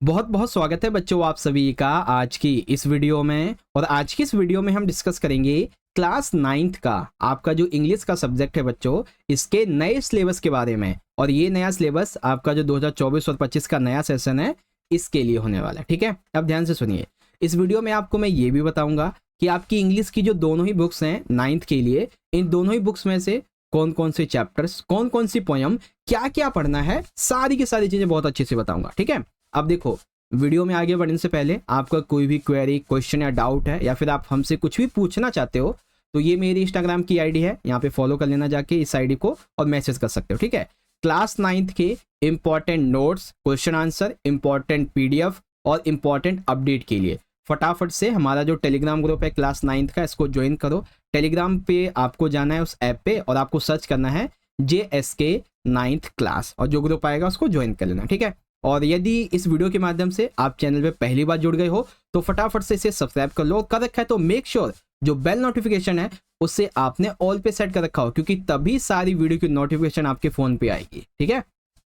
बहुत बहुत स्वागत है बच्चों आप सभी का आज की इस वीडियो में। और आज की इस वीडियो में हम डिस्कस करेंगे क्लास 9th का आपका जो इंग्लिश का सब्जेक्ट है बच्चों, इसके नए सिलेबस के बारे में। और ये नया सिलेबस आपका जो 2024 और 25 का नया सेशन है इसके लिए होने वाला है। ठीक है, अब ध्यान से सुनिए। इस वीडियो में आपको मैं ये भी बताऊंगा कि आपकी इंग्लिश की जो दोनों ही बुक्स हैं 9th के लिए, इन दोनों ही बुक्स में से कौन कौन से चैप्टर्स, कौन कौन सी पोयम, क्या क्या पढ़ना है, सारी की सारी चीजें बहुत अच्छे से बताऊंगा। ठीक है, अब देखो, वीडियो में आगे बढ़ने से पहले आपका कोई भी क्वेरी, क्वेश्चन या डाउट है, या फिर आप हमसे कुछ भी पूछना चाहते हो, तो ये मेरी इंस्टाग्राम की आईडी है, यहाँ पे फॉलो कर लेना जाके इस आईडी को, और मैसेज कर सकते हो। ठीक है, क्लास 9th के important notes, question answer, important PDF और इंपॉर्टेंट अपडेट के लिए फटाफट से हमारा जो टेलीग्राम ग्रुप है क्लास 9th का, इसको ज्वाइन करो। टेलीग्राम पे आपको जाना है उस ऐप पे, और आपको सर्च करना है JSK 9th क्लास, और जो ग्रुप आएगा उसको ज्वाइन कर लेना। ठीक है, और यदि इस वीडियो के माध्यम से आप चैनल पे पहली बार जुड़ गए हो तो फटाफट से इसे सब्सक्राइब कर लो। कर रखा है तो मेक श्योर जो बेल नोटिफिकेशन है उससे आपने ऑल पे सेट कर रखा हो, क्योंकि तभी सारी वीडियो की नोटिफिकेशन आपके फोन पे आएगी। ठीक है,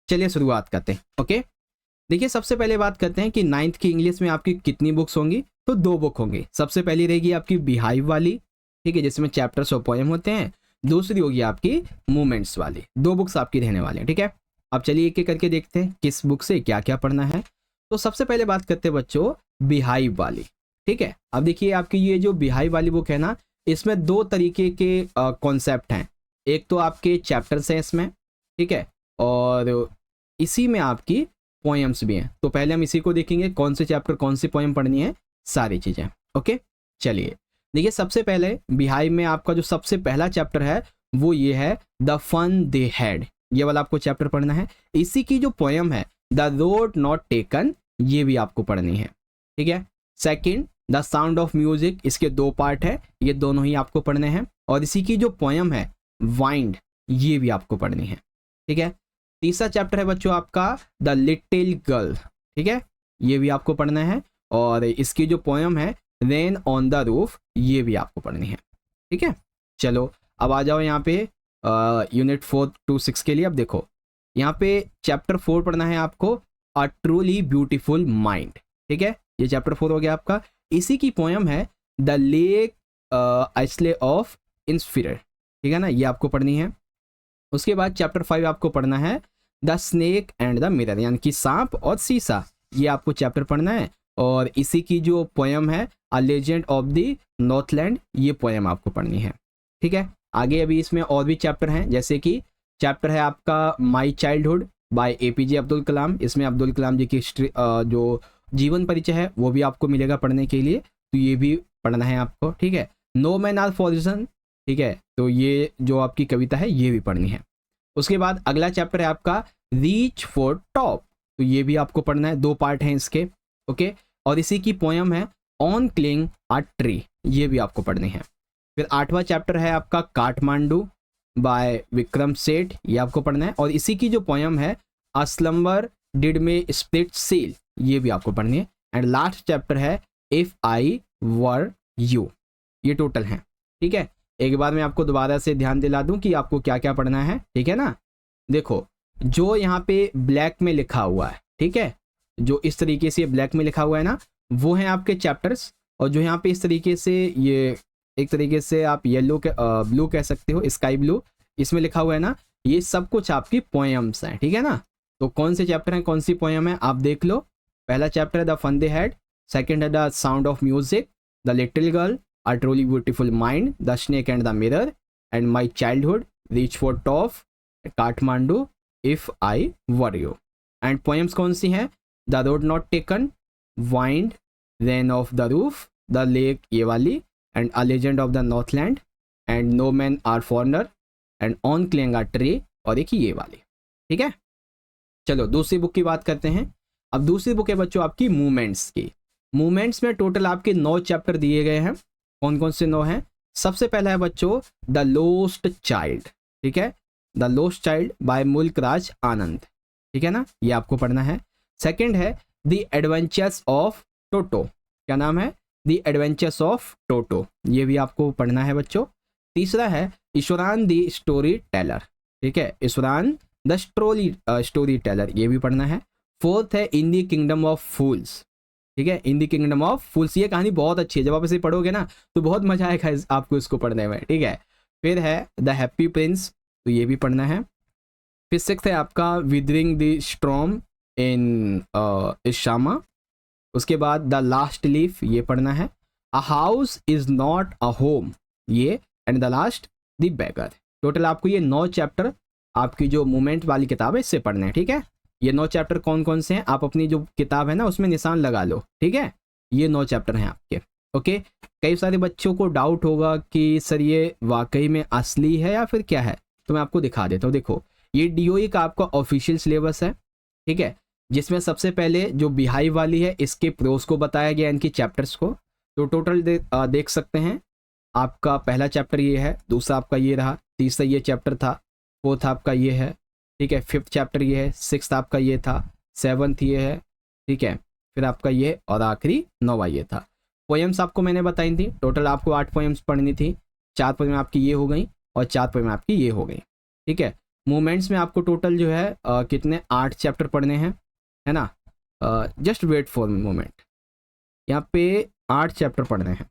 चलिए शुरुआत करते हैं। ओके, देखिए सबसे पहले बात करते हैं कि 9th की इंग्लिश में आपकी कितनी बुक्स होंगी। तो 2 बुक होंगी। सबसे पहली रहेगी आपकी बिहाइव वाली, ठीक है, जिसमें चैप्टर्स और पोएम होते हैं। दूसरी होगी आपकी मूवमेंट्स वाली। 2 बुक्स आपकी रहने वाली है। ठीक है, अब चलिए एक एक करके देखते हैं किस बुक से क्या क्या पढ़ना है। तो सबसे पहले बात करते हैं बच्चों बिहाइव वाली। ठीक है, अब देखिए आपकी ये जो बिहाइव वाली बुक है ना, इसमें 2 तरीके के कॉन्सेप्ट हैं। एक तो आपके चैप्टर्स हैं इसमें, ठीक है, और इसी में आपकी पोएम्स भी हैं। तो पहले हम इसी को देखेंगे, कौन से चैप्टर, कौन सी पोएम पढ़नी है, सारी चीजें। ओके, चलिए देखिए, सबसे पहले बिहाइव में आपका जो सबसे पहला चैप्टर है वो ये है द फन दे हैड। ये वाला आपको चैप्टर पढ़ना है। इसी की जो पोएम है द रोड नॉट टेकन, ये भी आपको पढ़नी है। ठीक है, second the sound of music, इसके 2 पार्ट है, ये दोनों ही आपको पढ़ने हैं। और इसी की जो पोएम है वाइंड, ये भी आपको पढ़नी है। ठीक है, तीसरा चैप्टर है बच्चों आपका द लिटिल गर्ल। ठीक है, ये भी आपको पढ़ना है। और इसकी जो पोएम है रेन ऑन द रूफ, ये भी आपको पढ़नी है। ठीक है, चलो अब आ जाओ यहाँ पे यूनिट 4 to 6 के लिए। अब देखो यहाँ पे चैप्टर 4 पढ़ना है आपको, अ ट्रूली ब्यूटीफुल माइंड। ठीक है, ये चैप्टर 4 हो गया आपका। इसी की पोएम है द लेक आइसले ऑफ इंस्पिरर। ठीक है ना, ये आपको पढ़नी है। उसके बाद चैप्टर 5 आपको पढ़ना है the snake and the mirror, यानी कि सांप और शीशा, ये आपको चैप्टर पढ़ना है। और इसी की जो पोएम है अ लेजेंड ऑफ द नॉर्थलैंड, ये पोएम आपको पढ़नी है। ठीक है, आगे अभी इसमें और भी चैप्टर हैं, जैसे कि चैप्टर है आपका my childhood by APJ Abdul Kalam. इसमें अब्दुल कलाम जी की हिस्ट्री, जो जीवन परिचय है वो भी आपको मिलेगा पढ़ने के लिए, तो ये भी पढ़ना है आपको। ठीक है, नो मैन आर फॉरजन, ठीक है, तो ये जो आपकी कविता है ये भी पढ़नी है। उसके बाद अगला चैप्टर है आपका रीच फॉर टॉप, तो ये भी आपको पढ़ना है। 2 पार्ट हैं इसके। ओके, और इसी की पोएम है ऑन क्लिंग अ ट्री, ये भी आपको पढ़नी है। फिर 8वां चैप्टर है आपका काठमांडू बाय विक्रम सेठ, ये आपको पढ़ना है। और इसी की जो पोएम है अ स्लम्बर डिड में स्प्लिट सील, ये भी आपको पढ़नी है। एंड लास्ट चैप्टर है इफ आई वर यू। ये टोटल हैं। ठीक है, एक बार मैं आपको दोबारा से ध्यान दिला दूं कि आपको क्या क्या पढ़ना है। ठीक है ना, देखो जो यहाँ पे ब्लैक में लिखा हुआ है, ठीक है, जो इस तरीके से ब्लैक में लिखा हुआ है ना, वो हैं आपके चैप्टर्स। और जो यहाँ पे इस तरीके से, ये एक तरीके से आप येलो के ब्लू कह सकते हो, स्काई ब्लू, इसमें लिखा हुआ है ना, ये सब कुछ आपकी पोएम्स हैं। ठीक है ना, तो कौन से चैप्टर हैं, कौन सी पोएम है, आप देख लो। पहला चैप्टर है the fun they had, second है the sound of music, the little girl, a truly beautiful mind, the snake and the mirror, and my childhood, reach for top, Kathmandu, if I were you. And poems कौन सी हैं, the road not taken, wind, rain of the roof, the lake, ये वाली, and a legend of the northland, and no man are foreigner, and on killing a tree, और एक ये वाली। ठीक है, चलो दूसरी बुक की बात करते हैं। अब दूसरी बुक है बच्चों आपकी मूवमेंट्स की। मूवमेंट्स में टोटल आपके 9 चैप्टर दिए गए हैं। कौन कौन से 9 हैं? सबसे पहला है बच्चों द लोस्ट चाइल्ड। ठीक है, द लोस्ट चाइल्ड बाय मुल्क राज आनंद। ठीक है ना, ये आपको पढ़ना है। सेकंड है द एडवेंचर्स ऑफ टोटो, क्या नाम है, द एडवेंचर्स ऑफ टोटो, ये भी आपको पढ़ना है बच्चों। तीसरा है ईश्वरान द स्टोरी टेलर। ठीक है, ईश्वरान द स्टोरी टेलर, ये भी पढ़ना है। फोर्थ है इन द किंगडम ऑफ फूल्स, ठीक है, इन द किंगडम ऑफ फूल्स। ये कहानी बहुत अच्छी है, जब आप इसे पढ़ोगे ना तो बहुत मजा आएगा आपको इसको पढ़ने में, ठीक है। फिर है द हैप्पी प्रिंस, तो ये भी पढ़ना है। फिर सिक्स्थ है आपका weathering the storm in Ersama. उसके बाद द लास्ट लीफ, ये पढ़ना है। A house is not a home, ये, and the last the beggar. Total आपको ये 9 चैप्टर आपकी जो मूवमेंट वाली किताब है इससे पढ़ने हैं, ठीक है। ये 9 चैप्टर कौन कौन से हैं, आप अपनी जो किताब है ना उसमें निशान लगा लो, ठीक है। ये 9 चैप्टर हैं आपके, ओके। कई सारे बच्चों को डाउट होगा कि सर ये वाकई में असली है या फिर क्या है, तो मैं आपको दिखा देता हूँ। देखो, ये DOE का आपका ऑफिशियल सिलेबस है, ठीक है, जिसमें सबसे पहले जो बिहाइव वाली है इसके प्रोस को बताया गया, इनकी चैप्टर्स को। तो टोटल देख सकते हैं आपका पहला चैप्टर ये है, दूसरा आपका ये रहा, तीसरा ये चैप्टर था, फोर्थ आपका ये है, ठीक है, फिफ्थ चैप्टर ये है, सिक्स्थ आपका ये था, सेवन्थ ये है, ठीक है, फिर आपका ये, और आखिरी 9वां ये था। पोएम्स आपको मैंने बताई थी, टोटल आपको 8 पोएम्स पढ़नी थी। 4 पोएम आपकी ये हो गई और 4 पोएम आपकी ये हो गई, ठीक है। मूवमेंट्स में आपको टोटल जो है कितने 8 चैप्टर पढ़ने हैं, है ना। जस्ट वेट फॉर मोमेंट, यहाँ पे 8 चैप्टर पढ़ने हैं।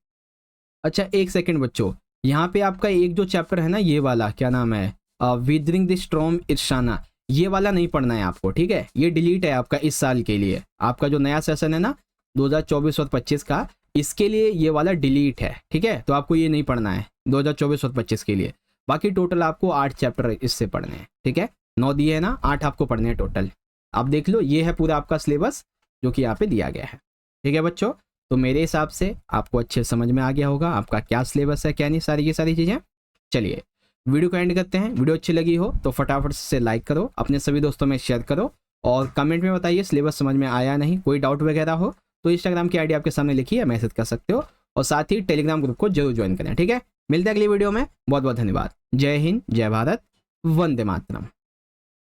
अच्छा एक सेकेंड बच्चों, यहाँ पे आपका एक जो चैप्टर है ना ये वाला, क्या नाम है, विदरिंग द स्टॉर्म इशाना, ये वाला नहीं पढ़ना है आपको, ठीक है। ये डिलीट है आपका इस साल के लिए। आपका जो नया सेशन है ना 2024 और 25 का, इसके लिए ये वाला डिलीट है, ठीक है। तो आपको ये नहीं पढ़ना है 2024 और 25 के लिए। बाकी टोटल आपको 8 चैप्टर इससे पढ़ने हैं, ठीक है। 9 दिए है ना, 8 आपको पढ़ने हैं टोटल। आप देख लो, ये है पूरा आपका सिलेबस जो कि यहाँ पे दिया गया है, ठीक है बच्चों। तो मेरे हिसाब से आपको अच्छे समझ में आ गया होगा आपका क्या सिलेबस है, क्या नहीं, सारी की सारी चीज़ें। चलिए वीडियो को एंड करते हैं। वीडियो अच्छी लगी हो तो फटाफट से लाइक करो, अपने सभी दोस्तों में शेयर करो, और कमेंट में बताइए सिलेबस समझ में आया नहीं। कोई डाउट वगैरह हो तो इंस्टाग्राम की आईडी आपके सामने लिखी है, मैसेज कर सकते हो, और साथ ही टेलीग्राम ग्रुप को जरूर ज्वाइन करें, ठीक है। मिलते हैं अगली वीडियो में, बहुत बहुत धन्यवाद। जय हिंद, जय भारत, वंदे मातरम।